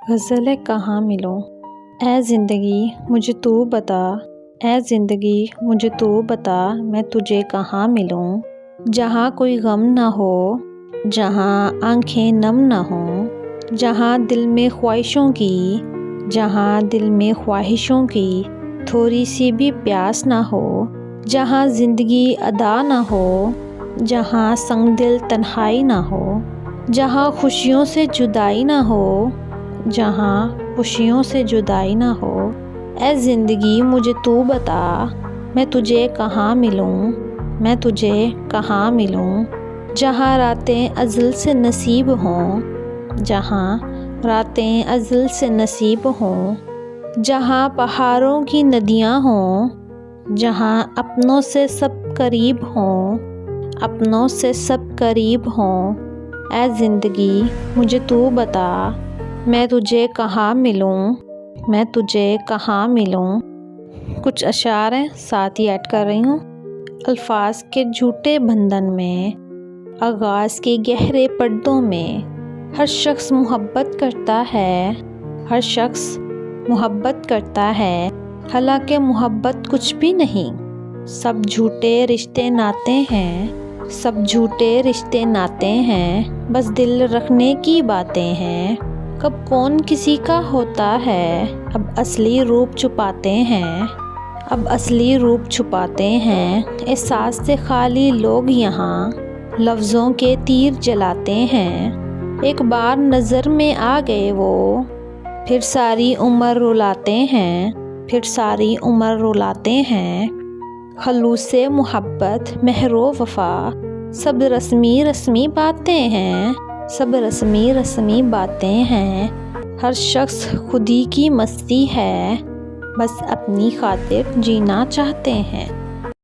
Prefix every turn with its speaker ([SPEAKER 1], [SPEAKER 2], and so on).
[SPEAKER 1] غزل ہے کہاں ملوں، اے زندگی مجھے تو بتا، اے زندگی مجھے تو بتا، میں تجھے کہاں ملوں۔ جہاں کوئی غم نہ ہو، جہاں آنکھیں نم نہ ہوں، جہاں دل میں خواہشوں کی، جہاں دل میں خواہشوں کی تھوڑی سی بھی پیاس نہ ہو، جہاں زندگی ادا نہ ہو، جہاں سنگ دل تنہائی نہ ہو، جہاں خوشیوں سے جدائی نہ ہو، جہاں خوشیوں سے جدائی نہ ہو، اے زندگی مجھے تو بتا، میں تجھے کہاں ملوں، میں تجھے کہاں ملوں۔ جہاں راتیں ازل سے نصیب ہوں، جہاں راتیں ازل سے نصیب ہوں، جہاں پہاڑوں کی ندیاں ہوں، جہاں اپنوں سے سب قریب ہوں، اپنوں سے سب قریب ہوں، اے زندگی مجھے تو بتا، میں تجھے کہاں ملوں، میں تجھے کہاں ملوں۔ کچھ اشعار ہیں، ساتھ ہی ایڈ کر رہی ہوں۔ الفاظ کے جھوٹے بندھن میں، آغاز کے گہرے پردوں میں، ہر شخص محبت کرتا ہے، ہر شخص محبت کرتا ہے، حالانکہ محبت کچھ بھی نہیں، سب جھوٹے رشتے ناتے ہیں، سب جھوٹے رشتے ناتے ہیں، بس دل رکھنے کی باتیں ہیں۔ کب کون کسی کا ہوتا ہے، اب اصلی روپ چھپاتے ہیں، اب اصلی روپ چھپاتے ہیں، احساس سے خالی لوگ یہاں لفظوں کے تیر جلاتے ہیں۔ ایک بار نظر میں آ گئے وہ، پھر ساری عمر رلاتے ہیں، پھر ساری عمر رلاتے ہیں۔ خلوص محبت مہر و وفا سب رسمی رسمی باتیں ہیں، سب رسمی رسمی باتیں ہیں۔ ہر شخص خود ہی کی مستی ہے، بس اپنی خاطر جینا چاہتے ہیں۔